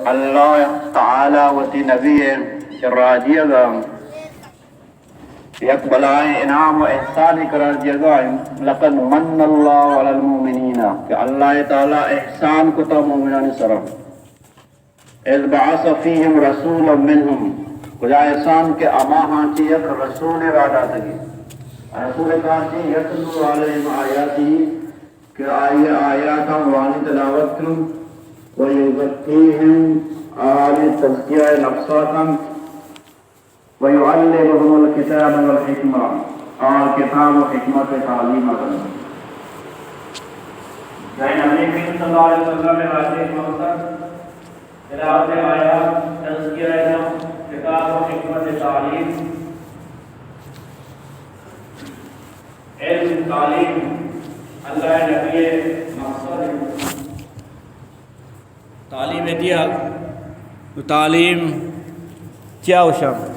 اللہ تعالی وتی نبی راضی گا یک بلائیں انعام و احسان قرار دیا گا لقد من اللہ علی المؤمنین کہ اللہ تعالی احسان کو تا مومنان سرم اذ بعث فیہم رسولا منہم کجا احسان کے اما ہانچی یک رسول رادا تگی رسول کانچی یتلو علیہم آیاتی کہ آئی آیاتا وانی تلاوت کرن ویزکیہم آلی تزکیہ نفساتا وَيُعَلِّمُهُمُ الْكِتَابَ وَالْحِكْمَةَ اور کتاب و حکمت تعلیم کرنا جائے نبی کریم صلی اللہ علیہ وسلم نے حاضر مقصد تلاوت آیات تذکیہ نفس کتاب و حکمت تعلیم علم تعلیم اللہ نبی مقصد تعلیم دیا تعلیم کیا ہوشم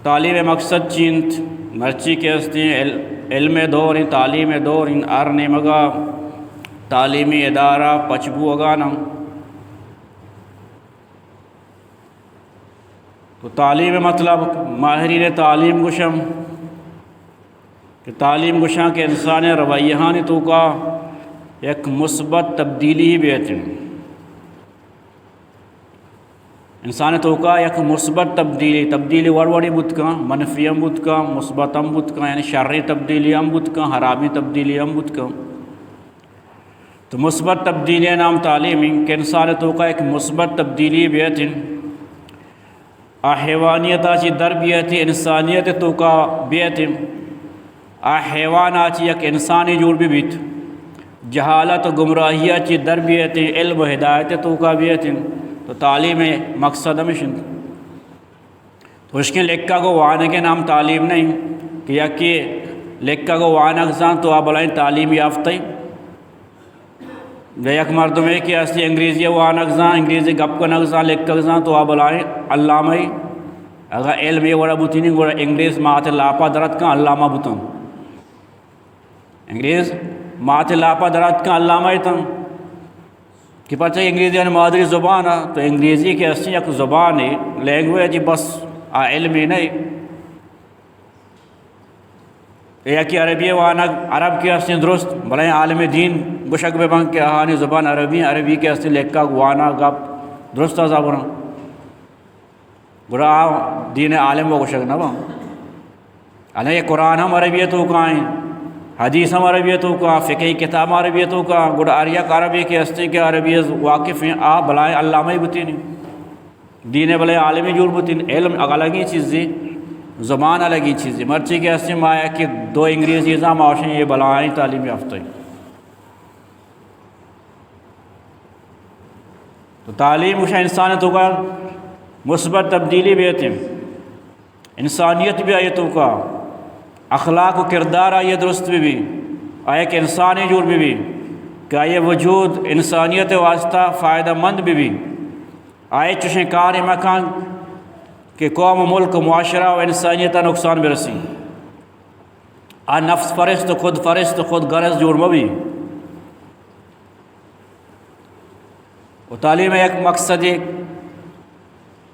تعلیم مقصد چینت مرچی کے ہستی علم دور تعلیم دور ارن مگا تعلیمی ادارہ پچبو اگانا تو تعلیم مطلب ماہرین تعلیم گشم کہ تعلیم گشاں کے انسان رویہانی تو کا یک مثبت تبدیلی ہی بیتن انسان تو کا یک مثبت تبدیلی وڑوڑی بود کا منفی ہم بود کا مثبت ہم بود کا یعنی شرعی تبدیلی ہم بود کا حرامی تبدیلی ہم بود کا تو مثبت تبدیلی نام تعلیمی کہ انسان تو کا ایک مثبت تبدیلی بیتن حیوانیت آچی در بیتی انسانیت تو کا بیتن حیوان آچی یک انسانی جوڑ بھی بیت جہالت و گمراہی آچی در بیتی علم و ہدایت تو کا بیتن تو تعلیم مقصد ہمشن تو اس کے لکھا کو وانا کے نام تعلیم نہیں کہ یا کہ لکھا کو وانا اگزان تو آپ بلائیں تعلیم یافتہ یک مردم ہے کہ ایسی انگریزی وانا اگزان انگریزی گپ کا نگزان لکھا اگزان تو آپ بلائیں علامہ ہی اگر علم یہ وڑا بوتی نہیں گوڑا انگریز مات لاپا درد کا علامہ بوتن انگریز مات لاپا درد کا علامہ ہی تن کہ پتہ انگریزی یعنی مادری زبان ہے تو انگریزی کی اصلی ایک زبان ہے لینگویج بس علم ہی نہیں یا کہ عربی وانا عرب کی اصلی درست بلائیں عالم دین گشک بے بانک کے آہانی زبان عربی کے اصلی لکھا وانا گپ درست زبان گرا دین عالم و گشک نبا علیہ قرآن ہم عربیتوں کا ہیں حدیث ہم عربیتوں کا فقہی کتاب عربیتوں کا گڑ اریک عربی کے ہستے کے عربی واقف ہیں آپ بلائیں علامہ ہی بتین دین بلائیں عالمی جور بتین علم الگ ہی چیزیں زبان الگ ہی چیزیں مرچی کے ہستے میں آیا کہ دو انگریزی نظام آشیں یہ بلائیں تعلیم یافتہ تو تعلیم اشا انسان تو کا مثبت تبدیلی بھی ہے انسانیت بھی آیتوں کا اخلاق و کردار آئیے درست بھی آئے کہ انسانی جور بھی کہ آئیے وجود انسانیت واسطہ فائدہ مند بھی آئے چشیں کار مکان کہ قوم ملک معاشرہ و انسانیت نقصان برسی نفس فرست خود غرض جور میں بھی و تعلیم ایک مقصد ہے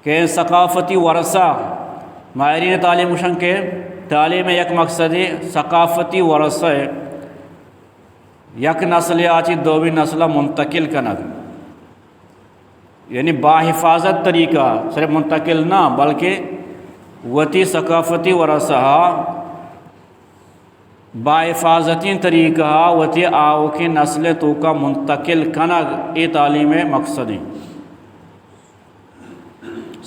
کہ ثقافتی ورثہ ماہرین تعلیم مشن کے تعلیم یک مقصد ثقافتی ورثہ یک نسل آچی دومی نسلہ منتقل کنگ یعنی باحفاظت طریقہ صرف منتقل نہ بلکہ وتی ثقافتی ورثہ باحفاظتی طریقہ وتی آو کی نسل تو کا منتقل کنگ یہ تعلیم مقصد ہے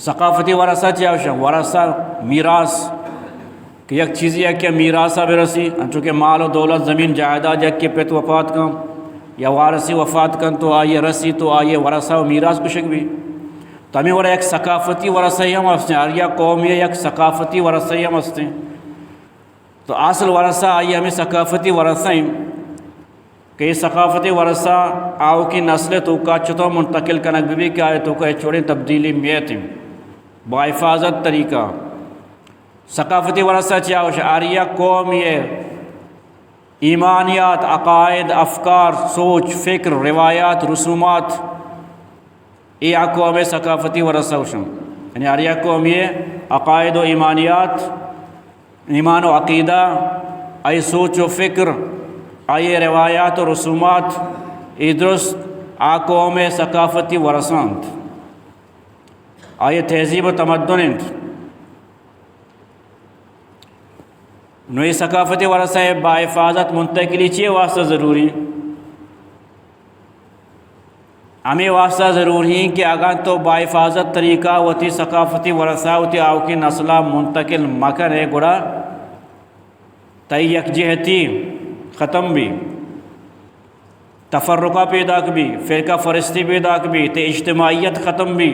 ثقافتی ورثہ چاہوشن ورثہ میراث کہ یک چیزی ہے کہ میراثہ برسی چونکہ مال و دولت زمین جائیداد یک کے پیت وفات کم یا وارثی وفات کن تو آئیے رسی تو آئیے ورثہ و میراث کشک بھی تو ہمیں ورہ ایک ثقافتی ورثہ ہی ہم ہستے ہیں آریا قومی یک ثقافتی ورثہ ہی ہم ہستے ہیں تو اصل ورثہ آئیے ہمیں ثقافتی ورثہ ہیں کہ یہ ثقافتی ورثہ آؤ کی نسل تو کا چھتو منتقل کنک بھی کہ آئے تو کا چھوڑیں تبدیلی میت ہیں با حفاظت طریقہ ثقافتی ورثہ چاہوش آریہ قوم یہ ایمانیات، عقائد، افکار، سوچ، فکر، روایات، رسومات، یہ قوم ثقافتی ورثہ وشم. یعنی ہر قوم یہ عقائد و ایمانیات، ایمان و عقیدہ، آئی سوچ و فکر، آئی روایات و رسومات، یہ درست قوم ثقافتی ورثانت، آئی تہذیب و تمدن انت. نو یہ ثقافتی ورثہ باحفاظت منتقلی چیئے واسطہ ضروری، ہمیں واسطہ ضروری کہ اگر تو باحفاظت طریقہ وتی ثقافتی ورثہ وتی آو کی نسلہ منتقل مکر ہے گڑا تی یکجہتی ختم بھی، تفرقہ پیدا بھی، فرقہ فرستی پیدا بھی، تی اجتماعیت ختم بھی.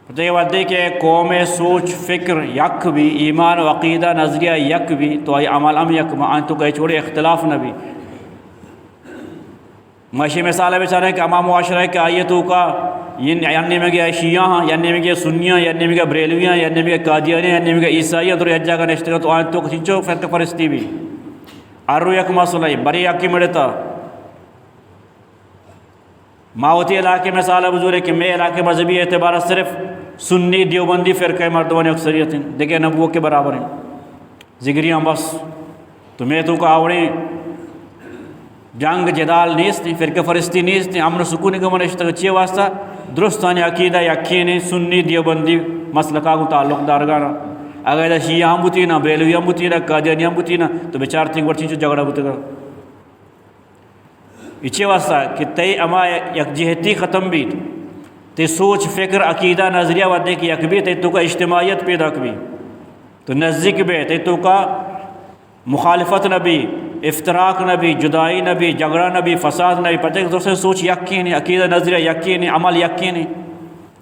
تو یہ وعدے کہ قوم سوچ فکر یک بھی، ایمان و عقیدہ نظریہ یک بھی، تو آئی عمل یک آن تو کہیں چھوڑے اختلاف نہ بھی. معاشی مثال ہے بیچارے کہ اما معاشرہ ہے کہ آئیے تو کا یعنی میں گیا شیعہ ہاں، یعنی میں گیا سنیاں، یعنی میں گیا بریلویاں، یعنی میں گیا قادیانیاں، یعنی میں گیا عیسائیاں، تو حجہ کا نشتگا تو آن تو کچھو فرق فرستی بھی ارو یک مسئلہ ہے بری یکی مڑتا. ماوتی علاقے میں سالہ بزور ہے کہ میں علاقے مذہبی اعتبار صرف سنی دیوبندی فرقہ مردمان اکثریت ہیں، دیکھیں نبوہ کے برابر ہیں، ذکریاں بس. تو میں تو کا آوڑیں جنگ جدال نیستی، فرقہ فرستی نیستی، امن سکونی کا منشتہ چیئے واسطہ درستانی عقیدہ یقینی سنی دیوبندی مسلکہ کو تعلق دارگانا. اگر شیعہ ہم بوتی نا، بریلوی ہم بوتی نا، قادیانی ہم بوتی نا، تو بیچار تھی گوڑ چیچو جگڑا بوتے گا. اچھے واسطہ کہ تی اما یکجہتی ختم بھی، تی سوچ فکر عقیدہ نظریہ ودے کی یک بھی، تی تو کا اجتماعیت پیدا بھی، تو نزدیک بھی، تی تو کا مخالفت نہ بھی، افتراق نہ بھی، جدائی نہ بھی، جھگڑا نہ بھی، فساد نہ بھی. پتہ کہ دوسرے سوچ یقینی، عقیدہ نظریہ یقینی، عمل یقینی،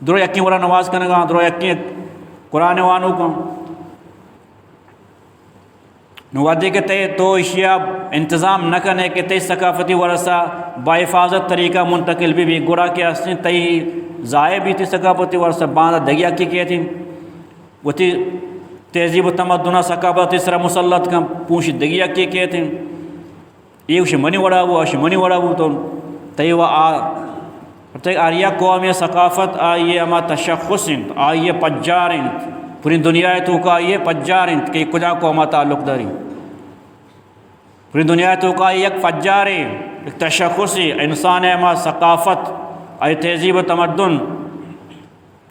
درو یقین ورہ نماز کرنے گا، درو یقین قرآن وانو کا نوادی کہ تے تو اشیاء انتظام نہ کرنے کہ تے ثقافتی ورثہ باحفاظت طریقہ منتقل بھی گرا کے اسیں تے ضائع بھی تھی ثقافتی ورثہ باندھا دگیا کی کہتی وہ تھی تہذیب و تمدنہ ثقافت اس طرح مسلط کا پوچھ دگیا کی کہتے ہیں. یہ اسے منی وڑا وہ اسے منی وڑا وہ تو تے وہ آریا قوم ثقافت آئیے اما تشخص انت آئیے پجار انت پوری دنیا تو کا آئیے پجار انت کہ کجا قومہ تعلق داری پوری دنیا تو کا ایک فجار ایک تشخصی انسان اما ثقافت آئی تہذیب و تمدن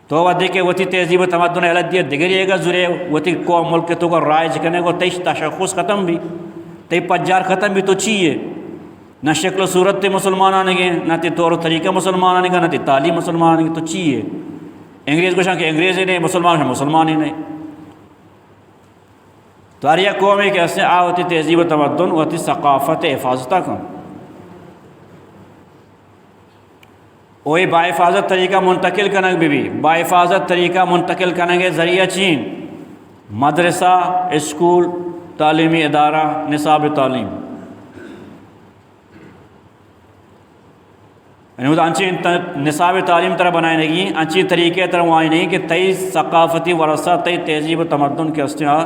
تو وہ دیکھے وہ تھی تہذیب و تمدن علت دیا دگریے گا ضرور وہ تھی قوم ملک تو کا رائج کرنے کو تیش تشخص ختم بھی تی پجار ختم بھی تو چاہیے. نہ شکل و صورت تے مسلمان آنے گے، نہ تے طور و طریقہ مسلمان آنے گا، نہ تے تعلیم مسلمان آنے گے، تو چاہیے. انگریز کو شاہ کہ انگریز ہی نہیں، مسلمان ہیں مسلمان ہی نہیں. تو ہر یک قوم ہے کہ ایسے ہوتی تہذیب و تمدن ہوتی ثقافت حفاظتہ کا وہی باحفاظت طریقہ منتقل کرنے بھی باحفاظت طریقہ منتقل کرنے کے ذریعہ چین مدرسہ اسکول تعلیمی ادارہ نصاب تعلیم یعنی انچی نصاب تعلیم طرح بنائے نہیں انچی طریقے طرح وہاں نہیں کہ تی ثقافتی ورثہ تی تہذیب و تمدن کے استعار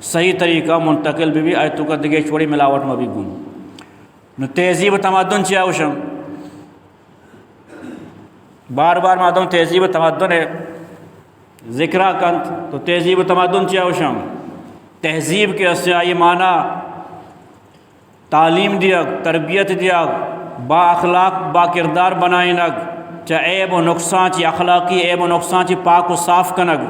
صحیح طریقہ منتقل بھی آیتوں کا دگے چھوڑی ملاوٹ میں بھی گم تہذیب و تمدن چاہے اوشم بار بار مادم تہذیب و تمدن ہے ذکرہ کنت تو تہذیب و تمدن چاہے اوشم تہذیب کے استعار یہ معنی تعلیم دیا تربیت دیا با اخلاق با کردار بنائنگ چاہے عیب و نقصان چی اخلاقی عیب و نقصان چی پاک و صاف کنگ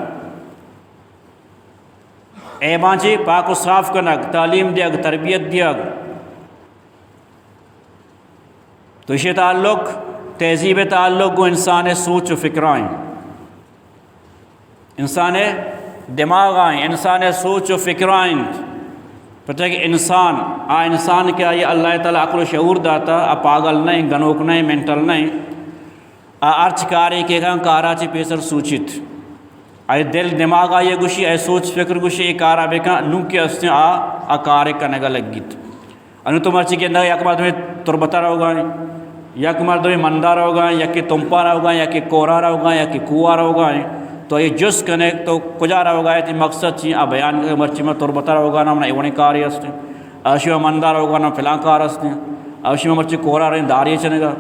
عیبان چی پاک و صاف کنگ تعلیم دیگ تربیت دیگ تو اسی تعلق تہذیب تعلق کو انسان سوچ و فکرائیں انسان دماغ آئیں انسان سوچ و فکرائیں پتہ کہ انسان کیا یہ اللہ تعالیٰ عقل و شعور داتا پاگل نہیں گنوک نہیں مینٹل نہیں ارچ کاری کے گاں کارا چی پیسر سوچت آئی دل دماغ آئیے گوشی آئی سوچ فکر گوشی ای کارا بے کان نو کے اس نے کارے کا نگا لگیت انو تو مرچی کے اندر یک مرد میں تربتہ رہو گا یک مرد میں مندہ رہو گا یا کہ تمپا رہو گا یا کہ کورا رہو گا یا کہ کوہ رہو گا تو یہ جس کنے تو کجا رہو گا یہ مقصد چی بیان کے مرچی میں تربتہ رہو گا نامنا ایوانی کاری اس نے اشیاء مندار ہوگا نہ فلاں کار ہستے ہیں اشیاء مرچی کورا رہیں داری چنے گا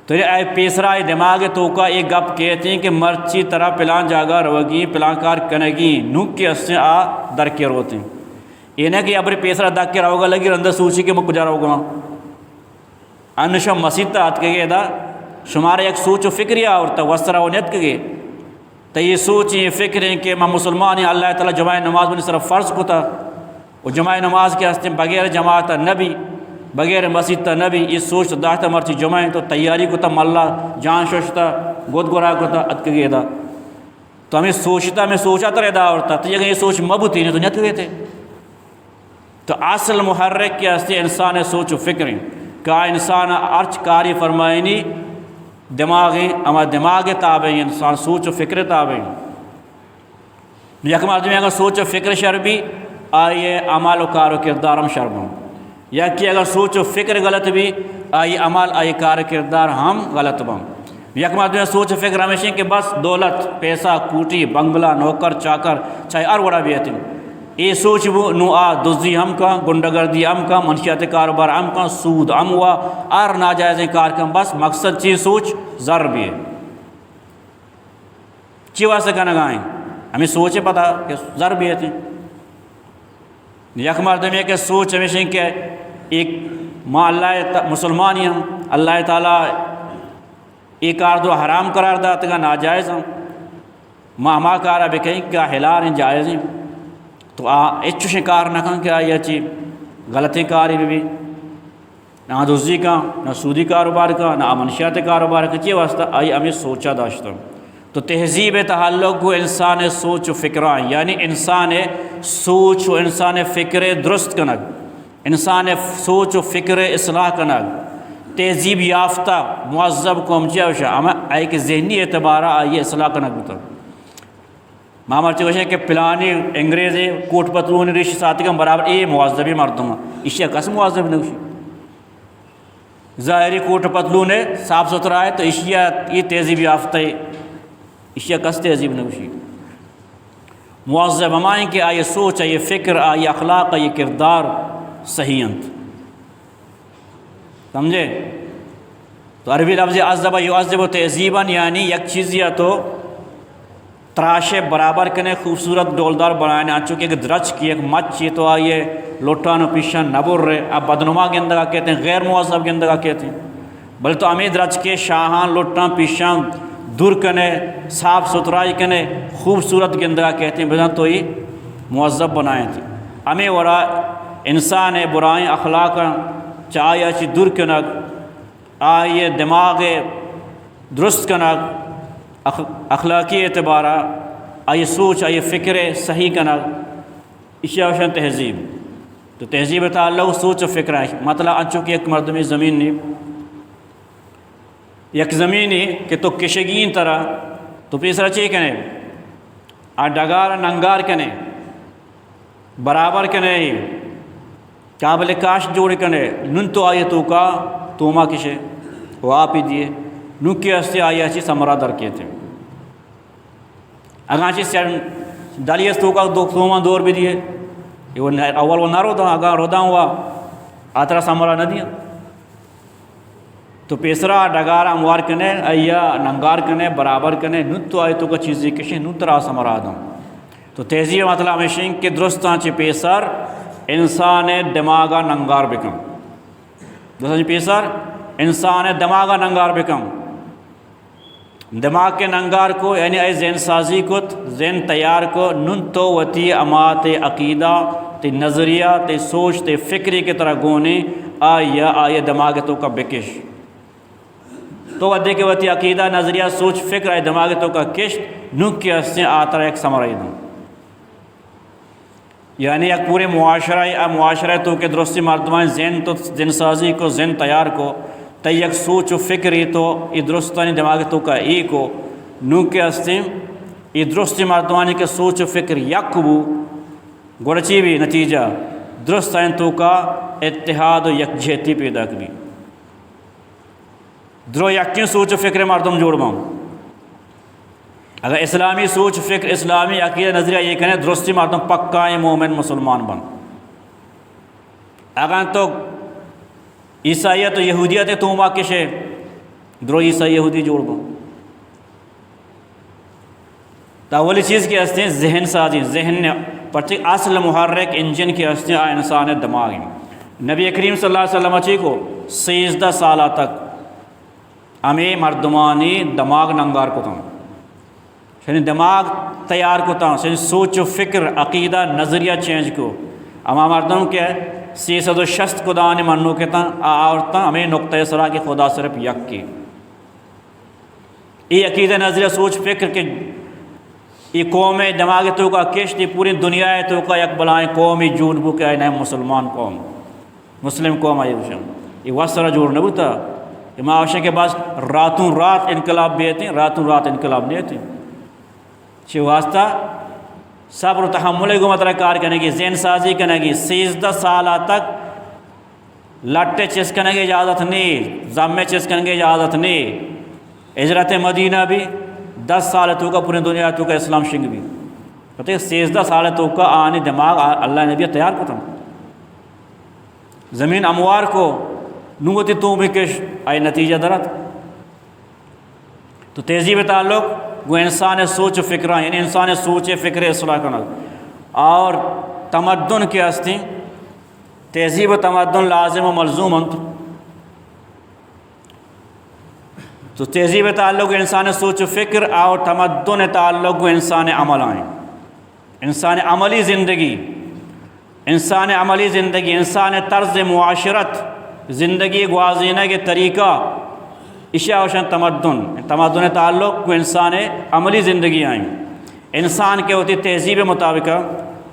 تو یہ پیسرا دماغ تو کا ایک گپ کہتے ہیں کہ مرچی طرح پلان جاگا روگی پلان کار کنگی نوک کے ہستے آ در کے روتے ہیں یہ نہیں کہ ابری پیسرا دک کے رہو گا لگی رندہ سوچی کہ میں کجا رہو گا انشا مسیح تا آت کے دا شمارے ایک سوچ و فکری آورتا وسترہ و نیت کے تو یہ سوچ یہ فکر ہے کہ میں مسلمان ہیں اللہ تعالیٰ جماع نماز بنی صرف فرض کو تھا وہ جماع نماز کے ہستے بغیر جماعت نبی بغیر مسجد تا نبی یہ سوچ داہتا مرچی جمعہ تو تیاری کو تا ملا جان شوشتا گود گورا کو تا اتک گئے دا تو ہمیں سوچتا میں سوچا تا رہا ہوتا تو یہ سوچ مبوتی نہیں تو نیت گئے تھے تو اصل محرک کے ہستے انسان سوچ و فکریں کا انسان ارچ کاری فرمائنی دماغیں اما دماغ تابعیں انسان سوچ و فکر تابعیں یک آدمی اگر سوچ و فکر شربی آئیے عمال و کار و کردار ہم شربوں یا کہ اگر سوچ و فکر غلط بھی آئی عمل آئی کار کردار ہم غلط بم یک آدمی سوچ و فکر ہمیشہ کہ بس دولت پیسہ کوٹی بنگلہ نوکر چاکر چاہے اور بڑا بھی ہے یہ سوچ وہ نو آ دزدی ہم کا گنڈگردی ہم کا منشیات کاروبار ہم کا سود ہم ہوا اور ناجائز کار کا بس مقصد چیز سوچ زر بھی ہے چی واسطے کا نگائیں ہمیں سوچے پتا کہ زر بھی ہے یک مردم ہے کہ سوچ ہمیشہ کہ ایک ماں اللہ مسلمان ہی ہم اللہ تعالیٰ ایک کار دو حرام قرار داتا گا ناجائز ہم ماں کارا بھی کہیں کہ حلال ہیں جائز ہیں تو اچھو شکار نہ کھاں کہ آئی اچھی غلطی کاری بھی نہ دزدی کا نہ سودی کاروبار کا نہ منشیات کاروبار کا چی واسطہ آئی ہمیں سوچا داشتا تو تہذیب تعلق کو انسان سوچ و فکران یعنی انسان سوچ و انسان فکر درست کنگ انسان سوچ و فکر اصلاح کنگ تہذیب یافتہ معذب قوم چاہوشا ہمیں ایک ذہنی اعتبارہ آئیے اصلاح کنگ بتا مامر چاہوشا کہ پلانی انگریزی کوٹ پتلون ریش ساتھی کا برابر اے معذبی مردم اشیاء کس معذب نوشی ظاہری کوٹ پتلون ہے صاف ستھرا ہے تو اشیاء یہ تہذیب یافتہ ہے اشیاء کس تہذیب نوشی معذب ہمائیں کہ آئیے سوچ آئیے فکر آئیے اخلاق آئیے کردار صحیح انت سمجھے تو عربی لفظ عذب یعذب تہذیباً یعنی یک چیز یا تو تراشے برابر کنے خوبصورت ڈولدار بنائے چونکہ ایک درچ کی ایک مچ یہ تو آئیے لوٹان و پیشان نبر رہے اب بدنما کے اندر کہتے ہیں غیر معذب کے اندر کہتے ہیں بل تو ہمیں درچ کے شاہان لوٹان پیشان دور کنے صاف ستھرائی کنے خوبصورت کے اندر کہتے ہیں بنا تو یہ معذب بنائے تھے ہمیں ورا انسان برائیں اخلاق چاہیے اچھی دور کنگ آئیے دماغ درست کنگ اخلاقی اعتبارہ آئیے سوچ آئیے فکر صحیح کنگ اشیاء وشن تہذیب تو تہذیب تعلق سوچ و فکر ہے مطلب انچو کہ ایک مردمی زمین نہیں یک زمینی کہ تو کشگین طرح تو پیسرا چی کنے آ ڈگار ننگار کنے برابر کنے قابل کاش جوڑ کنے نن تو آئیے تو کا توما کشے وہ آپ ہی دیے نو کی ہستے آئیے اچھی سمرا در کے تھے اگاں چیز ڈالیے تو کا دو توما دور بھی دیے اول وہ نہ رودا اگاں رودا ہوا آترا سمرا نہ دیا تو پیسرا ڈگار اموار کنے ایا ننگار کنے برابر کنے نو تو آئے تو کا چیزی کشے نو ترا سمرا دم تو تہذیب مطلب ہمیشہ کہ درستان چی پیسر انسان دماغا ننگار بکم دوسرا چی پیسر انسان دماغا ننگار بکم دماغ کے ننگار کو یعنی اے ذہن سازی کو ذہن تیار کو نن تو وتی امات عقیدہ تی نظریہ تی سوچ تی فکری کی طرح گونے آئیے دماغ تو کا بکش تو ودے کے وتی عقیدہ نظریہ سوچ فکر آئے دماغ تو کا کشت نک کے ہستے آتر ایک سمرائی دوں یعنی ایک پورے معاشرہ تو کہ درستی مردمان ذہن تو ذہن سازی کو ذہن تیار کو تی یک سوچ و فکری تو یہ درستانی دماغ تو کا ای کو نو کے ہستے یہ درستی مردمانی کے سوچ و فکر یک بو گوڑچی بھی نتیجہ درستانی تو کا اتحاد و یکجہتی پیدا کری درو یکین سوچ و فکر مردم جوڑ باؤں اگر اسلامی سوچ فکر اسلامی عقیدہ نظریہ یہ کہنے درستی مردم پکا مومن مسلمان بن اگر تو عیسائیت و یہودیت تو ما کشے درو عیسائی یہودی جوڑ گو تو اولی چیز کی ہستے ہیں ذہن سازی، ذہن پرچہ اصل محرک انجن کی ہستے ہیں انسان دماغ. نبی کریم صلی اللہ علیہ وسلم اچھی کو 13 سالہ تک ہمیں مردمانی دماغ ننگار کو تھا، یعنی دماغ تیار کو تھا، یعنی سوچ و فکر عقیدہ نظریہ چینج کو اما مردم کے 360 کو دانے منو کے تھا آورتا ہمیں نقطۂ سرا کی خدا صرف یک کی. یہ عقیدہ نظریہ سوچ فکر کے یہ قوم دماغ تو کا کشتی پوری دنیا ہے تو کا یک بلائیں قومی جھوٹ بو کہ نئے مسلمان قوم مسلم قوم آئی وشن یہ وسرا جوڑ نہ ہوتا یہ معاشرے کے بعد راتوں رات انقلاب بھی تھے، راتوں رات انقلاب نہیں تھے چھ واسطہ صبر و تحمل کو مطلب کار کرنے کی، ذہن سازی کرنے کی. 13 سالہ تک لٹے چسکنے کی اجازت نہیں، ضمے چسکنے کی اجازت نہیں. ہجرت مدینہ بھی 10 سال تو کا پوری دنیا تو کا اسلام شنگ بھی پتہ 13 سال تو کا آنے دماغ اللہ نے بھی تیار کو تھا. زمین اموار کو نوتی تو بھی کش آئی نتیجہ درت تو تہذیب تعلق وہ انسان سوچ و فکرہ یعنی انسان سوچ فکر اصلاح کرنا اور تمدن کے ہستی تہذیب و تمدن لازم و ملزوم انت. تو تہذیب تعلق انسان سوچ و فکر اور تمدن تعلق انسان عمل آئیں، انسان عملی زندگی، انسان عملی زندگی، انسان طرز معاشرت زندگی گوازینے کے طریقہ اشیاء وشن تمدن تعلق کو انسان عملی زندگی آئیں. انسان کے ہوتی تہذیب مطابق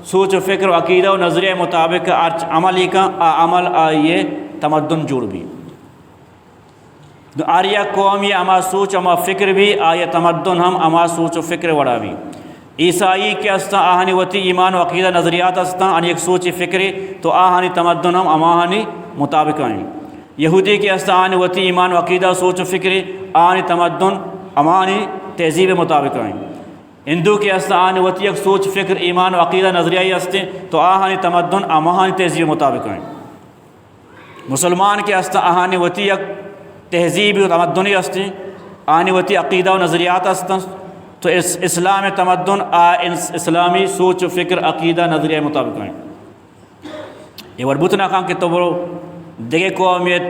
سوچ و فکر و عقیدہ و نظریہ مطابق عملی کا عمل آئیے تمدن جوڑ بھی. آریہ قوم یہ اما سوچ اما فکر بھی آئیے تمدن ہم اما سوچ و فکر وڑا بھی. عیسائی کے استا آہانی وتی ایمان و عقیدہ نظریات استا آنی ایک سوچ فکری تو آہانی تمدن ہم اماہانی مطابق آئیں. یہودی کے استا آنی وتی ایمان و عقیدہ سوچ و فکری آنی تمدن امانی تہذیب مطابق آئیں. ہندو کے استا آنی وتی ایک سوچ فکر ایمان و عقیدہ نظریائی استے تو آہانی تمدن اماہانی تہذیب مطابق آئیں. مسلمان کے استا آہانی وتی ایک تہذیب و تمدنی استے آنی وتی عقیدہ و نظریات استے تو اسلام تمدن اسلامی سوچ و فکر عقیدہ نظریہ مطابق آئیں. یہ وربوتنا کام کہ تو وہ دیکھے قومیت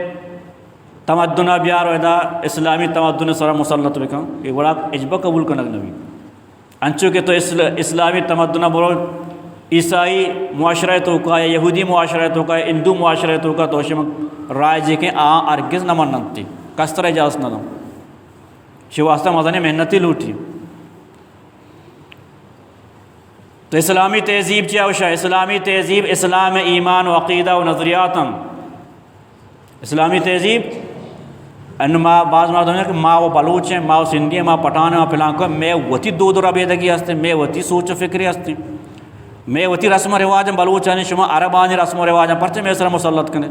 تمدنہ بیار ویدہ اسلامی تمدن سر مسلط بکن یہ بڑا اجبہ قبول کنگ نبی انچو کہ تو اسلامی تمدنہ برو عیسائی معاشرہ تو کا یہودی معاشرہ تو کا ہندو معاشرہ تو کا تو شم رائے جی کے ارگز نہ مننتی کس طرح اجازت نہ دوں شواسطہ مزانی محنتی لوٹی. تو اسلامی تہذیب چاوشا اسلامی تہذیب اسلام ایمان و عقیدہ و نظریاتم اسلامی تہذیب ان ما بعض مردوں کہ ماں وہ بلوچ ہیں ماں وہ سندھی ہیں ماں پٹھان ہیں ماں پلان کو میں وتی دو ربیدگی ہستے میں وتی سوچ و فکری ہستے میں وتی رسم و رواج بلوچ ہیں شما عربانی رسم و رواج پرچے میں سر مسلط کرنے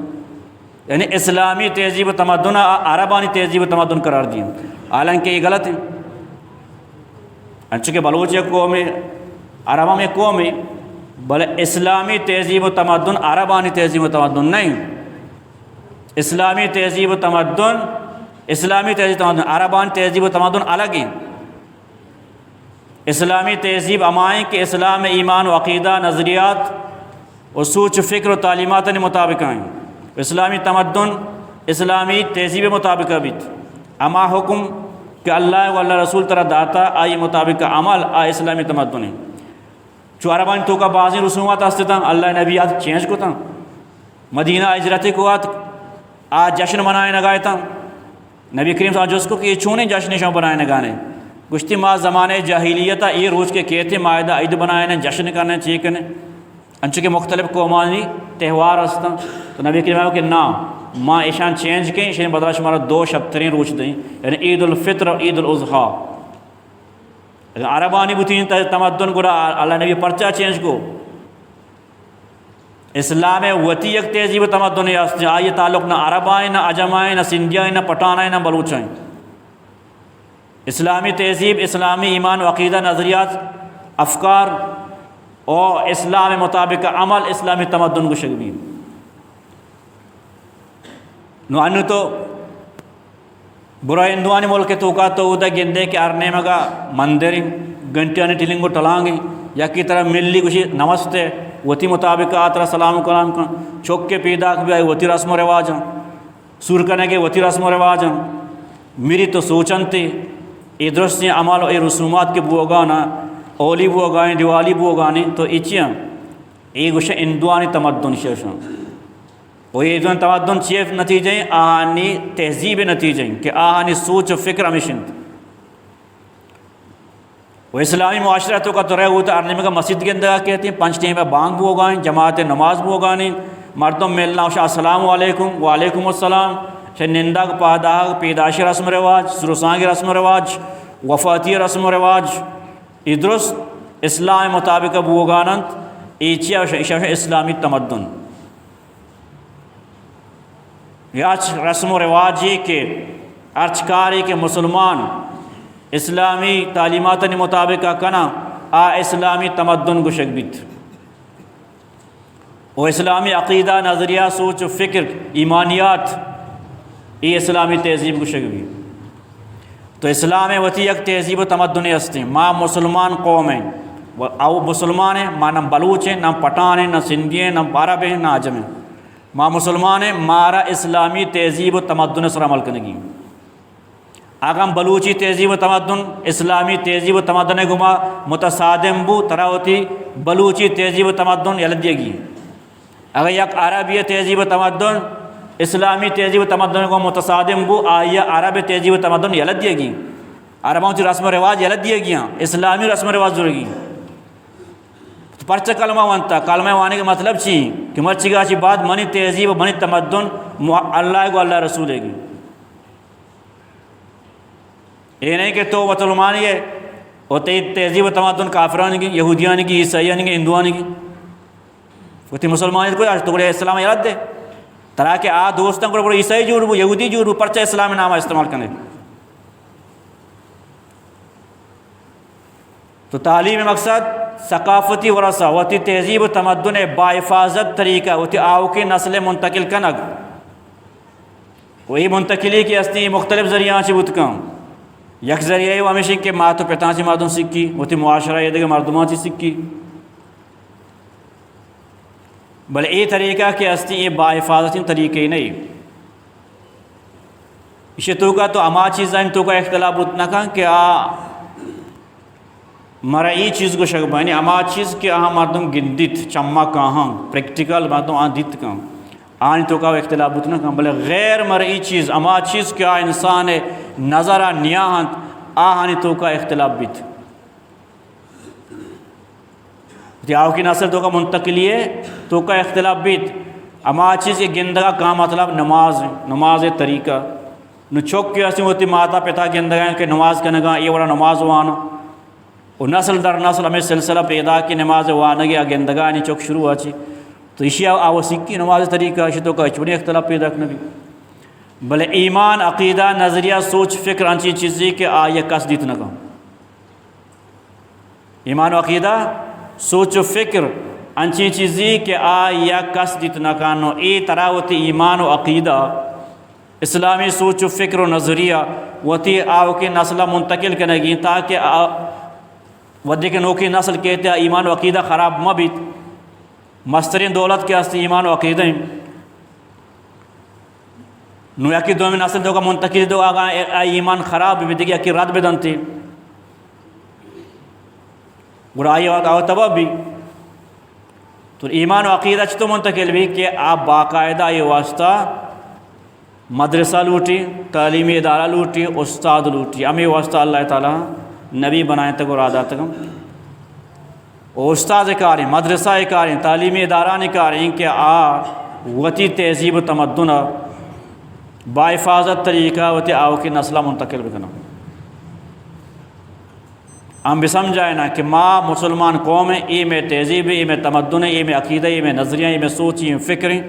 یعنی اسلامی تہذیب و تمدن عربانی تہذیب و تمدن قرار دیا حالانکہ یہ غلط ہے. انچہ بلوچ قوم عربہ میں قوم ہے بلے اسلامی تہذیب و تمدن عربانی تہذیب و تمدن نہیں. اسلامی تہذیب و تمدن اسلامی تہذیب و تمدن عربانی تہذیب و تمدن الگ ہیں. اسلامی تہذیب امائیں کہ اسلام ایمان و عقیدہ نظریات و سوچ و فکر و تعلیمات نے مطابق آئیں. اسلامی تمدن اسلامی تہذیب مطابق بھی اما حکم کہ اللہ و اللہ رسول طرح داتا آئی مطابق عمل آئی اسلامی تمدن ہے. چو عربان تو کا بعضی رسومات آستے تھا اللہ نبی آت چینج کو تھا مدینہ اجرتی کو آج جشن منائے نگائے تھا نبی کریم صلی اللہ علیہ وسلم جس کو کہ یہ چونے جشن شاہ بنائے نگانے گشتی ماں زمانے جاہلیتا یہ روز کے کہتے معاہدہ عید بنائے جشن کرنے چاہیے کرنے انچہ کے مختلف قومانی تہوار ہستا تو نبی کریم صلی اللہ علیہ وسلم کہ نا ماں ایشان چینج کہیں ایشان بدلا شمارا 2 شبترین روچ دیں یعنی عید الفطر اور عید الاضحیٰ. عربانی بتین تمدن گرا اللہ نبی پرچہ چینج کو اسلام وتی یک تہذیب تمدن آئیے تعلق نہ عربائیں نہ عجمائیں نہ سندھیائیں نہ پٹھانائیں نہ بلوچائیں. اسلامی تہذیب اسلامی ایمان و عقیدہ نظریات افکار اور اسلام مطابق عمل اسلامی تمدن کو شگبی نو انو تو برا ہندوانی ملک تو کا تو ادا گندے کے ارنے مگا مندر گھنٹے ٹلنگو ٹلانگی یا کی طرح ملی کچھ نمستے وتی مطابق آترا سلام کلام کن چوک کے پیدا بھی آئی وتی رسم و رواج سور کرنے کے وتی رسم و رواج میری تو سوچن تھی ای درست عمل و ای رسومات کے بوگانا اولی بوگائیں دیوالی بوگانی تو ایچیاں ای گوشہ اندوانی تمدن شیشن و یہ دون تمدن چیف نتیجیں آہانی تہذیب نتیجیں کہ آہانی سوچ و فکر ہمیشن وہ اسلامی معاشرتوں کا تو رہ ہوتا ارنے میں کا مسجد کے اندر کہتے ہیں 5 ٹائم بانگ بو گائیں جماعت نماز بو گانی مردم ملنا شاہ السلام علیکم وعلیکم السلام شاہ نندہ پاداغ پیداشی رسم و رواج سرسانگی رسم و رواج وفاتی رسم و رواج ادرس اسلام مطابق بو گانند ایچیا شاہ اسلامی تمدن یہ رسم و رواجی کے ارچکاری کے مسلمان اسلامی تعلیمات مطابق کنا آ اسلامی تمدن گشک بیت و اسلامی عقیدہ نظریہ سوچ و فکر ایمانیات ای اسلامی تہذیب گشک بھی تو اسلام وتی یک تہذیب و تمدن ہستی ماں مسلمان قوم ہیں او مسلمان ہیں ماں نہ بلوچ ہیں نہ پٹھان ہیں نہ سندھی ہیں نہ عرب ہیں نہ عجم ہیں ماں مسلمان ہیں مارا اسلامی تہذیب و تمدن سر عمل کرنے کی آگام بلوچی تہذیب و تمدن اسلامی تہذیب و تمدن گما متصادم بو طرح ہوتی بلوچی تہذیب و تمدن یلدیے گی اگر یک عربی تہذیب و تمدن اسلامی تہذیب و تمدن کو متصادم بو آیا عرب تہذیب و تمدن یلدیے گی عربوں کی رسم و رواج یلدیے گیا اسلامی رسم و رواج ضرور گی پرچہ کلمہ وانتا کلمہ وانے کے مطلب چی کہ مرچی گا چی بعد منی تہذیب و منی تمدن اللہ کو اللہ رسول ہے گی یہ نہیں کہ تو مسلمانی ہے اور تہذیب و تمدن کافران کی یہودیان کی عیسائیان کی ہندوان کی وہ تی مسلمان کو آج تو بڑے اسلام یاد دے طرح کہ آ دوستوں کو بڑے عیسائی جوڑ وہ یہودی جوڑ وہ پرچہ اسلام نامہ استعمال کرنے تو تعلیم مقصد ثقافتی ورثہ وتی تہذیب و تمدن باحفاظت طریقہ وتی آو کی نسل منتقل کنگ وہی منتقلی کی ہستی مختلف ذریعہ سے بتکاں یک ذریعہ وہ ہمیشہ کہ ماں تو پتاں سے مردم سکھی وتی معاشرہ یہ دیکھ مردمان سے سکھی بلے یہ طریقہ کی ہستی یہ باحفاظتی طریقے ہی نہیں اسے تو کا تو اما چیزیں تو کا اختلاف اتنا کہاں کہ مرا ای چیز کو شک بانی اما چیز کہ مردم گندت چما کہاں پریکٹیکل مردم دیت کہاں آن تو کا اختلاف اتنا کہاں بلے غیر مرئی چیز اما چیز کیا انسان نظرہ نیاہت آہانی تو کا اختلاف بیت آو کی نسل تو کا منتقلی ہے تو کا اختلاف بیت اما چیز یہ گندگا کا مطلب نماز ہے نماز طریقہ نو چوک کی اسی ہوتی ماتا پتا گندگا کہ نماز کنگا یہ بڑا نماز وانا اور نسل در نسل ہمیں سلسلہ پیدا کی نماز وانگی گندگا نہیں چوک شروع آچی تو اسی آو سکی نماز طریقہ اسی تو کا اچھونی اختلاف پیدا کرنا بھی بلے ایمان عقیدہ نظریہ سوچ فکر انچی چیزی کہ آئیے کس دیت نگا ایمان و عقیدہ سوچ و فکر انچی چیزی کہ آئیے کس دیت نگا نو ای طرح ہوتی ایمان و عقیدہ اسلامی سوچ و فکر و نظریہ ہوتی آو کی نسلہ منتقل کرنے گی تاکہ ودی کے نوکی نسل کہتے ہیں ایمان و عقیدہ خراب مبیت مسترین دولت کے ہستی ایمان و عقیدہ نو یکی دو میں نسل دو کا منتقل دو آگا ایمان خراب بھی دیکھ یکی رد بدن تھی گوڑا آئی آو تباب بھی تو ایمان و عقیدہ چھتو منتقل بھی کہ آپ باقاعدہ یہ واسطہ مدرسہ لوٹی تعلیمی ادارہ لوٹی استاد لوٹی ہمیں واسطہ اللہ تعالیٰ نبی بنائیں تک اور آدھا تک استاد کاریں مدرسہ کاریں تعلیمی ادارہ کاریں کہ وتی تہذیب و تمدن باحفاظت طریقہ وتی آو کی نسلہ منتقل بکنا ہم بھی سمجھائیں نا کہ ماں مسلمان قوم ہیں ای میں تہذیب ای میں تمدن ای میں عقیدہ ای میں نظریہ ای میں سوچ ای میں فکریں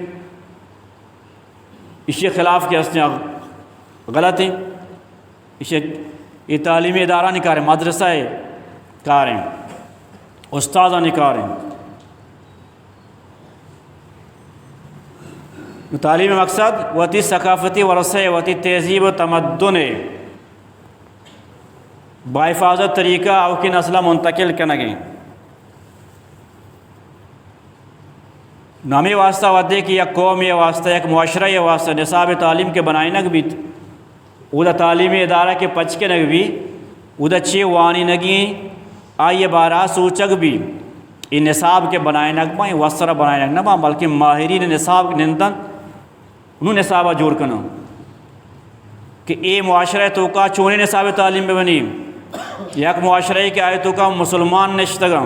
اسی خلاف کی ہستیاں غلط ہیں اسے یہ تعلیمی ادارہ نکاریں مدرسہ کاریں استاذہ نکاریں تعلیم مقصد وتی ثقافتی ورثہ وتی تہذیب و تمدن باحفاظت طریقہ او کی نسلہ منتقل کنگیں نامی واسطہ ودے کہ یک قوم یہ واسطہ یک معاشرہ یہ واسطہ نصاب تعلیم کے بنائی نگ بیت اودا تعلیمی ادارہ کے پچ کے نگ بھی اودا چی وانی نگیں آئیے بارہ سوچک بھی یہ نصاب کے بنائے نگ با یہ وسرہ بنائے نگ نہ بلکہ ماہرین نصاب نندن انہوں نصابہ جوڑ کنا کہ اے معاشرہ تو کا چونے نصاب تعلیم میں بنی یک معاشرہ کے آئے تو کا مسلمان نشتگاں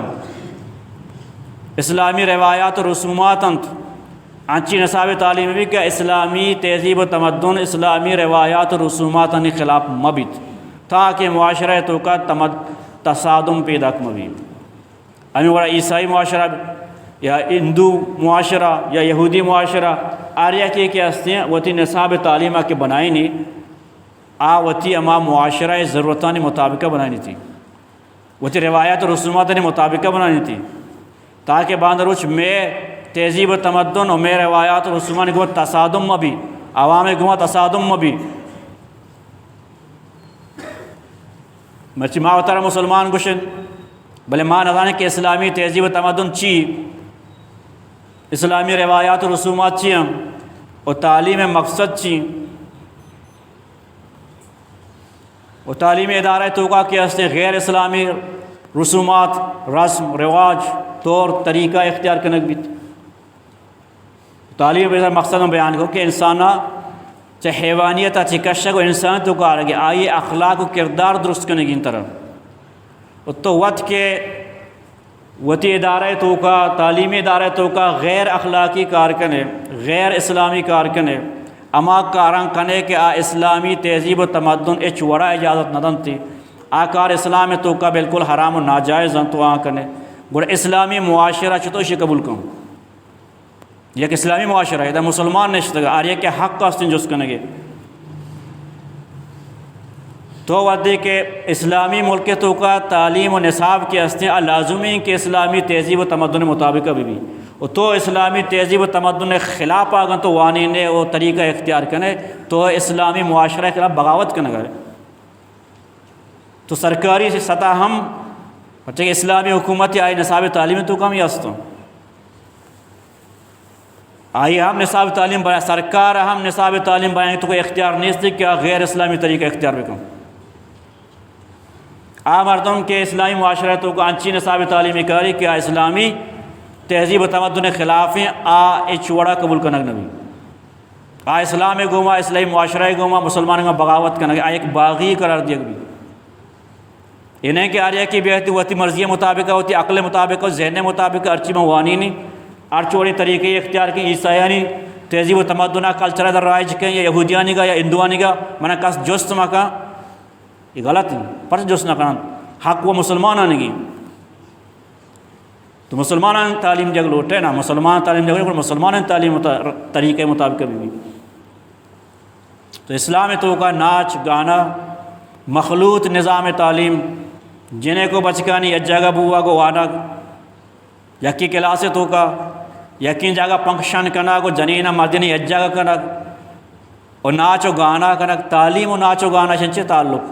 اسلامی روایات و رسومات انت انچی نصاب تعلیم بھی کہ اسلامی تہذیب و تمدن اسلامی روایات و رسومات ان خلاف مبت تاکہ معاشرہ تو کا تصادم پیدا مبی ہمیں بڑا عیسائی معاشرہ یا ہندو معاشرہ یا یہودی معاشرہ آریہ کے ہستے ہیں وتی نصاب تعلیمہ کے بنائی نہیں وتی اما معاشرہ ضرورتان مطابقہ بنانی تھی وتی روایات و رسومات مطابقہ بنانی تھی تاکہ باندروچ میں تہذیب و تمدن اور میں روایات و رسومات گو تصادم مبی عوام گو تصادم مبی مرچی ما وطر مسلمان گوشن بلے ما نظانے کہ اسلامی تہذیب و تمدن چی اسلامی روایات و رسومات چی ہم اور تعلیم مقصد چی اور تعلیم ادارہ توقع کے ہستے غیر اسلامی رسومات رسم رواج طور طریقہ اختیار کنک بھی تعلیم ادارہ مقصد میں بیان کرو کہ انسانہ چاہے حیوانیت چاہے کشک و انسان تو کہا رہے آئیے اخلاق و کردار درست کرنے کی ان طرف تو وقت کے وتی ادارہ توقع تعلیمی ادارہ توقع غیر اخلاقی کارکن ہے غیر اسلامی کارکن ہے اما کاران کنے کہ اسلامی تہذیب و تمدن اچ وڑا اجازت ندن تھی آکار اسلام تو کا بالکل حرام و ناجائز تو آن کنے گوڑا اسلامی معاشرہ چطوشی قبول کم یک اسلامی معاشرہ ہے دا مسلمان نشتگا آریہ کے حق کا استن جس کنگے تو ودی کہ اسلامی ملک تو کا تعلیم و نصاب کے استن لازمی کہ اسلامی تہذیب و تمدن مطابقہ بھی تو اسلامی تہذیب و تمدن خلاف آگن تو وانی نے وہ طریقہ اختیار کرنے تو اسلامی معاشرہ کے خلاف بغاوت کرنے گئے تو سرکاری سے سطح ہم بچے کہ اسلامی حکومت آئی نصاب تعلیم تو کم یستوں آئی ہم نصاب تعلیم بنائیں سرکار ہم نصاب تعلیم بنائیں تو کوئی اختیار نہیں اس کیا غیر اسلامی طریقہ اختیار بکم مردم کے اسلامی معاشرہ تو انچی نصاب تعلیمی کاری کیا اسلامی تہذیب و تمدن خلاف ہیں چوڑا قبول کنگ نبی اسلام گوما اسلامی معاشرہ گوما مسلمان میں بغاوت کنگ ایک باغی قرار دیا بھی یہ نہیں کہ آریہ کی بیعتی ہوتی مرضی مطابق ہوتی عقل مطابق ذہن مطابق ارچی میں وانی نہیں ارچوڑی طریقے اختیار کی عیسائیانی تہذیب و تمدنہ کلچرہ در رائج کہیں یا یہودیانی کا یا ہندوانی کا منہ کس جست مکا یہ غلط ہے پر جست نہ کرنا حق وہ مسلمان آنے گی تو مسلمان تعلیم جگ لوٹے نا مسلمان تعلیم جگ لوٹے مسلمان تعلیم طریقے مطابق بھی تو اسلام تو کا ناچ گانا مخلوط نظام تعلیم جنہیں کو بچکانی یا جگہ بوا کو وانا یکی کلاس تو کا یقین جگہ فنکشن کرنا کو جنینہ مردینی یا جگہ کرنا اور ناچ و گانا کرنا تعلیم و ناچ و گانا شنچے تعلق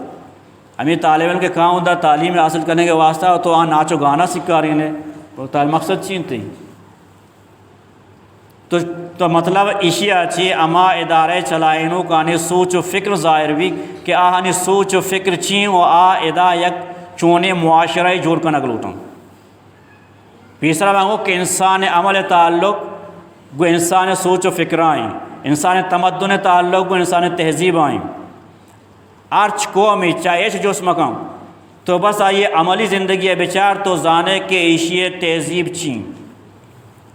ہمیں طالب علم کے کہاں ہوتا تعلیم حاصل کرنے کے واسطہ تو آن ناچ و گانا سکھا رہی ہیں تو مقصد چین تھی تو مطلب اشیاء چی اما ادارے چلائنوں کا آنی سوچ و فکر ظاہر بھی کہ آنی سوچ و فکر چین و ادا یک چونے معاشرہ جوڑ کر نگلوٹاں تیسرا مانگو کہ انسان عمل تعلق گو انسان سوچ و فکر آئیں انسان تمدن تعلق گو انسان تہذیب آئیں آرچ قومی چاہے جو اس مقام تو بس آئیے عملی زندگی ہے بیچار تو زانے کے ایشیے تہذیب چین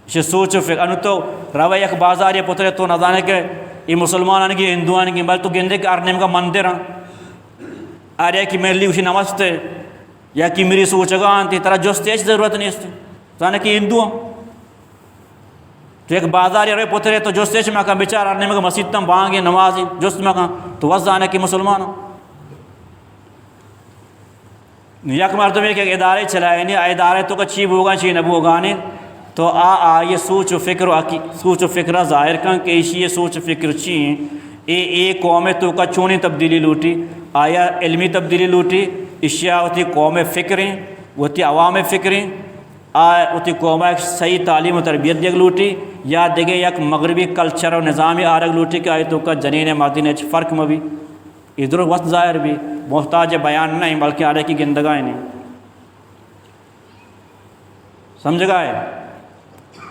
اسے سوچ و فکر انو تو روی ایک بازار یہ پترے تو نہ زانے کہ یہ مسلمان آنگی ہندو آنگی بل تو گندے کے ارنیم کا مندر ہیں آریا کی میرے لیے اسی نمستے یا کہ میری سوچ گا آنتی ترہ جوستے ایچ ضرورت نہیں اس زانے کہ ہندو ہیں تو ایک بازار یہ روی پترے تو جوستے ایچ میں کہا بیچار ارنیم کا مسجد تم بانگی نمازی جوست میں کہا تو وز زانے کی مسلمان ہیں یک مردمی کہ ادارے چلائے نہیں ادارے تو کا چیب ہوگا چی نبو ہوگا نہیں تو یہ سوچ و فکر ظاہر کن کہ یہ سوچ و فکر چین اے قوم تو کا چونی تبدیلی لوٹی آیا علمی تبدیلی لوٹی اشیاء ہوتی قوم فکریں ہوتی عوام فکریں ہوتی قوم ایک صحیح تعلیم و تربیت دیکھ لوٹی یا دیکھے یک مغربی کلچر و نظامی آرگ لوٹی کہ آئی تو کا جنین مردین فرق میں بھی ادھر وقت ظاہر بھی محتاج بیان نہیں بلکہ آرے کی گندگاہیں نہیں سمجھ گئے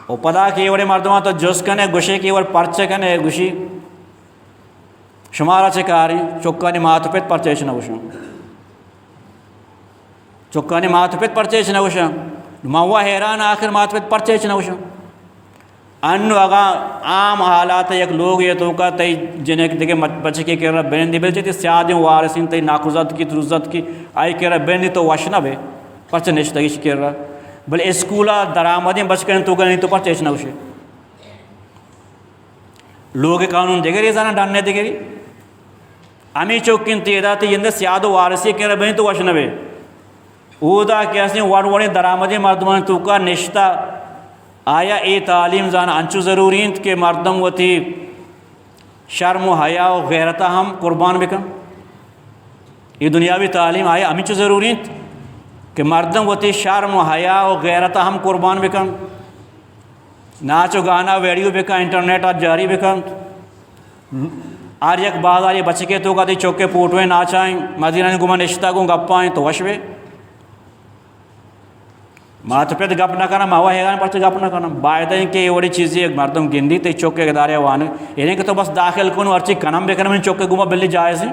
وہ پدا کہ یہ مردمان تو جس کنے گوشے کی اور پرچے کنے گوشی شمارا چکاری چکانی ماتو پیت پرچیش نہ گوشن چکانی ماتو پیت پرچیش نہ گوشن موا حیران آخر ماتو پیت پرچیش نہ گوشن انو اگا عام حالات یک لوگ یہ تو کا تی جنہیں دیکھے بچے کے کہہ رہا بین دی بلچے تی سیادیں وارسین تی ناکوزت کی تروزت کی آئی کہہ رہا بین دی تو واشنا بے پرچے نشتگیش کہہ رہا بل اسکولا درآمدیں بچ کریں تو نہیں تو پرچیش نہ گوشے لوگ قانون دیکھے رہی زانا ڈاننے دیکھے رہی امی چوکین تیداتی یندے سیادو وارسی کہہ رہا بین تو واشنا بے او دا کیسے وڑ درآمدیں مردمان تو کا نشتہ آیا اے تعلیم زان انچو ضروری ہیں کہ مردم و تی شرم و حیا و غیرتا ہم قربان بکن یہ دنیاوی تعلیم آیا ہمیں چو ضروری ہیں کہ مردم و تی شرم و حیا و غیرتا ہم قربان بکن ناچو گانا ویڈیو بکن انٹرنیٹ آج جاری بکن آر یک بعض آر یہ بچے کے تو کا تی چوکے پوٹویں ناچائیں مدینہ نے گمان اشتہ کو گپائیں تو وشوے ماتو پیت گپ نہ کرنا ماوا حیران پرچے گپ نہ کرنا باید ہے کہ یہ وڑی چیزی ایک مردم گندی تے چوکے کے دارے وانے یعنی کہ تو بس داخل کن ورچی کنم بے کنم چوکے گما بلی جائز ہیں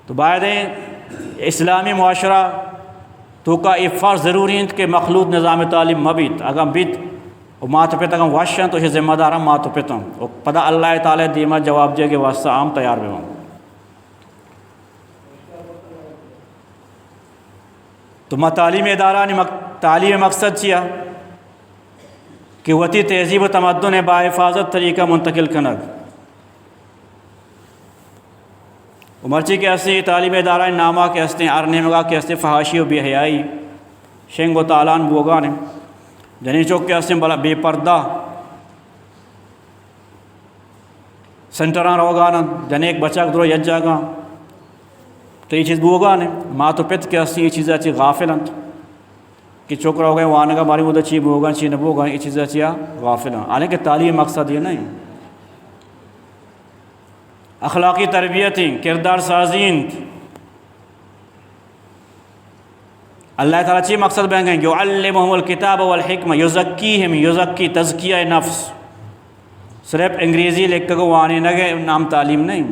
تو باید ہے اسلامی معاشرہ تو کا افار ضروری ہے کہ مخلوط نظام تعلیم مبیت اگر بیت ماتو پیت اگر واشن تو یہ ذمہ دارم ماتو پیتوں پدا اللہ تعالی دیما جواب دے کے واسطہ عام تیار بھی ہوں تو ما تعلیم ادارہ نے تعلیم مقصد چیا کہ وتی تہذیب و تمدن با حفاظت طریقہ منتقل کنگ مرچی کے ہستے تعلیم ادارہ نامہ کے ہستے ارنے مگا کے ہستے فحاشی و بے حیائی شنگ و تالان بوگا نے جنہیں چوک کے ہستے بلا بے پردہ سنٹران روگانا جنہیں ایک بچہ درو یج جاگا تو یہ چیز بوگا نے ماں تو پت کے ہستی یہ چیزیں اچھی غافل ہیں کہ چوکرا ہو گئے وہاں کا باری مدد چی بوگا چی نبوگا یہ چیزیں اچھی غافل ہیں حالانکہ تعلیم مقصد یہ نہیں اخلاقی تربیتیں کردار سازین اللہ تعالیٰ چی مقصد بین گئیں یعلمہم الکتاب والحکمہ یزکیہم یزکی تزکیہ نفس صرف انگریزی لکھ کو وانے نگے نام تعلیم نہیں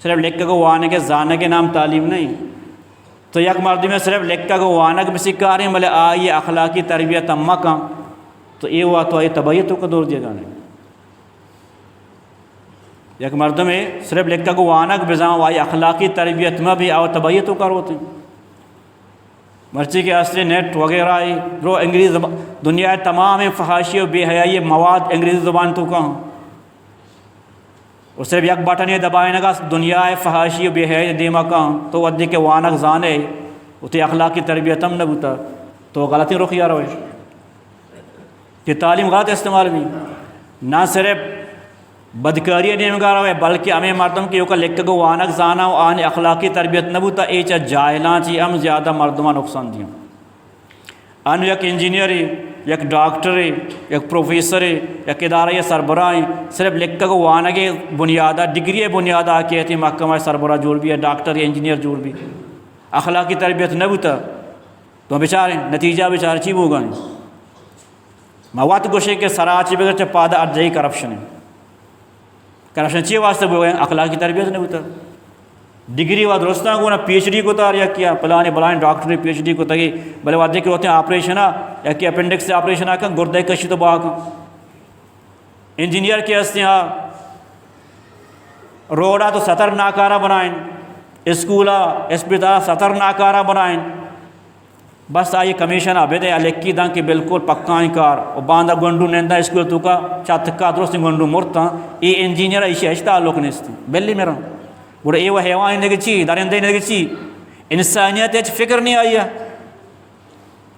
صرف لکھ کو وانے کے زانے کے نام تعلیم نہیں تو یک مردی میں صرف لکھ کو وانے کے بسی کاریں بلے آئی اخلاقی تربیت امہ کا تو یہ ہوا تو آئی طبیعتوں کا دور دیا گا نہیں یک مرد میں صرف لکھ کو وانے کے بزاں آئی اخلاقی تربیت میں بھی آو طبیعتوں کا روتے ہیں مرچی کے اصلی نیٹ وغیرہ آئی رو انگریز دنیا تمام فحاشی و بے حیائی مواد انگریزی زبان تو کہاں اور صرف یک بٹن یہ دبائیں گا دنیا فحاشی و بے حیائی دیما کہاں تو ودی کے وانک زانے اتی اخلاقی تربیت ہم نہ بوتا تو غلطی رخ یا روش کہ تعلیم غلط استعمال بھی نہ صرف بدکاری نہیں گا رہا ہے بلکہ ہمیں مردم کی اوکا لکھ گو وانک زانا و آنے اخلاقی تربیت نبوتا ایچا جاہلان چی ہم زیادہ مردمان نقصان دیوں انو یک انجینئری یک ڈاکٹری یک پروفیسری یک ادارہ سربراہی صرف لکھ گو وانک بنیادہ ڈگری بنیادہ کہتی محکمہ سربراہ جوڑ بھی ہے ڈاکٹر یا انجینئر جوڑ بھی اخلاقی تربیت نبوتا تو بیچارے نتیجہ بیچارے چی بوگا مواد گوشے کے سراچی بگر چپادہ ارجائی کرپشن ہے کرپشن چیئے واسطے بوئے ہیں اخلاقی تربیت نہیں ہوتا ڈگری و درستہ کو نا پی ایچ ڈی کو تاریا کیا پلانے بلائیں ڈاکٹری پی ایچ ڈی کو تگی بلے وعدے کے ہوتے ہیں آپریشن یا کہ اپنڈکس سے آپریشن آکا گردے کشی تو باقا انجینئر کے ہستے ہیں روڈا تو سطر ناکارہ بنائیں اسکولا اسپتال سطر ناکارہ بنائیں بس آئی کمیشن آبے دے الیکی دن کہ بالکل پکائیں کار اور باندھا گنڈو نیندہ اسکول تو کا چاتکا درستی گنڈو مرتا یہ انجینئر ایشی اشتا تعلق نیستی بلی میرا بڑا یہ وہ حیوان اندگی چی درندے اندگی چی انسانیت ایچ فکر نہیں آئی ہے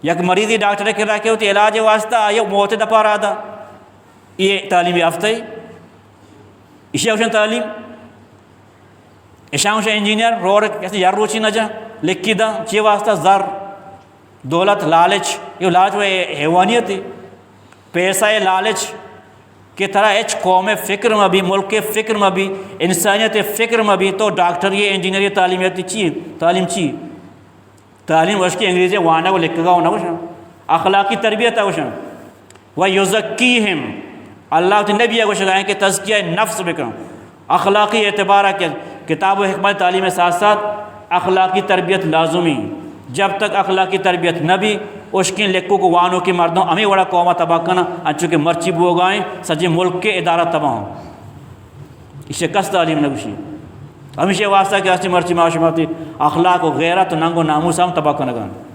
یک مریضی ڈاکٹر کے رکھے ہوتی علاج واسطہ یہ موت دپا رہا تھا یہ تعلیم یافتہ یہ وشن تعلیم اشان وشن انجینئر روڈ کیسے یار روچی نہ جا لکھی دا چی واسطہ زر دولت لالچ یہ لالچ وہ حیوانیت ہے پیسہ لالچ کی طرح ایچ قوم فکر میں بھی ملک فکر میں بھی انسانیت فکر میں بھی تو ڈاکٹر یہ انجینئر یہ تعلیمیت چی تعلیم چی تعلیم اس کی انگریزی وانا کو لکھ گا ہونا وشن اخلاقی تربیت ہے وشن وَيُزَكِّيهِمْ اللہ کے نبی کو شکاییں کہ تزکیہ نفس بکن اخلاقی اعتبار ہے کہ کتاب و حکمت تعلیم کے ساتھ ساتھ اخلاقی تربیت لازمی جب تک اخلاقی تربیت نہ بھی اشکین لکھو کو وانوں کی مردوں ہمیں بڑا قومہ تباہ کرنا انچو کہ مرچی بو گائیں سجی ملک کے ادارہ تباہ ہوں اسے کس تعلیم نہ گوشی ہمیشہ واسطہ کہ اسی مرچی معاشماتی اخلاق و غیرت ننگ و ناموس ہم تباہ کرنا گانا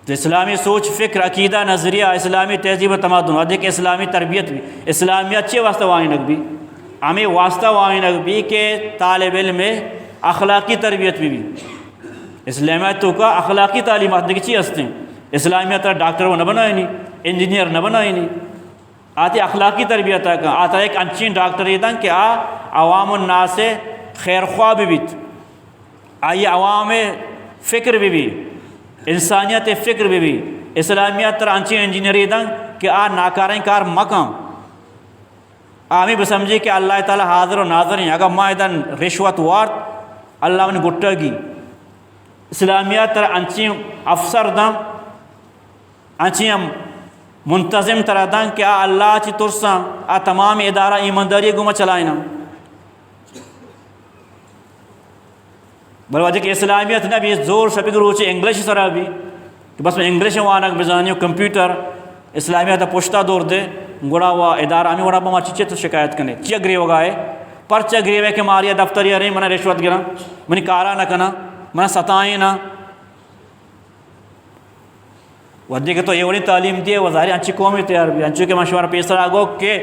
تو اسلامی سوچ فکر عقیدہ نظریہ اسلامی تہذیب و تمدن اور دیکھ اسلامی تربیت بھی اسلامی اچھے واسطہ وائنک بھی ہمیں واسطہ وائنک بھی کہ طالب علم میں اخلاقی تربیت بھی اسلامیت تو کا اخلاقی تعلیمات دیکھ چی ہستے ہیں اسلامیت ڈاکٹر وہ نہ بنائے نہیں انجینئر نہ بنائے نہیں آتی اخلاقی تربیت کا آتا ایک انچین ڈاکٹر یہ تھا کہ عوام الناس سے خیر خواہ بھی آئی عوام فکر بھی انسانیت فکر بھی اسلامیت تر انچین انجینئر یہ تھا کہ ناکاریں کار مقام آمی بسمجھے کہ اللہ تعالیٰ حاضر و ناظر ہیں اگر ماں ادھن رشوت وارت اللہ نے گٹا گی اسلامیت تر انچین افسر دم انچین منتظم طرح دن کہ اللہ چی ترساں تمام ادارہ ایمانداری گمہ چلائنا بلوجہ کہ اسلامیت نہ بھی زور شپک روچے انگلش سرا بھی کہ بس میں انگلش وانک بزانیو کمپیوٹر اسلامیت پشتہ دور دے گوڑا ہوا ادارہ ہمیں وڑا بما چیچے تو شکایت کرنے چی اگری ہوگائے پرچ اگری ہوئے کہ ماریا دفتری رہی منہ رشوت گرا منی کارا نہ کنا منہ ستائیں نہ ودی کہ تو یہ وڑی تعلیم دیئے وہ ظاہری انچی قومی تیار بھی انچو کہ مشورہ پیسر آگو کہ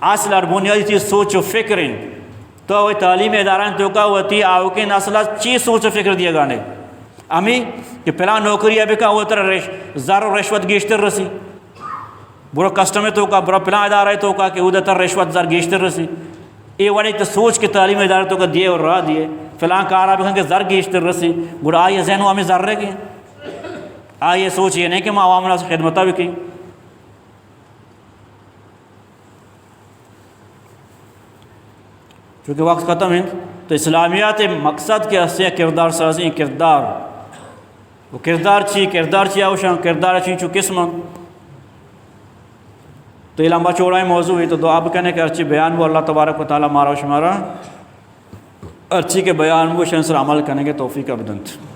اصل اور بنیادی چیز سوچ و فکریں تو وہ تعلیم ادارہ تو کا ہوتی آو کے نسلہ چیز سوچ و فکر دیا گانے ہمیں کہ پہلا نوکری ابھی کا ہوتا زر و رشوت گیشتر رسی برو کسٹمر تو کا برو پہلا ادارہ تو کا کہ ادھر تر رشوت زر گیشتر رسی یہ وڑی تو سوچ کے تعلیم ادارہ تو کا دیے اور راہ دیے فلاں کارا بھی کہ زر گیشتر رسی برو آئیے ذہنوں ہمیں زر رہ گئے آئیے سوچ یہ نہیں کہ میں عوام سے خدمتہ بھی کی چونکہ وقت ختم ہے تو اسلامیات مقصد کے حصے کردار سازی کردار وہ کردار چی آوشان کردار چی چو قسم تو یہ لمبا چوڑا موضوع ہے تو دعا بکنے کہ ارچی بیان وہ اللہ تبارک و تعالی مارا و شمارا ارچی کے بیان وہ شنسر عمل کرنے کے توفیق ابدنت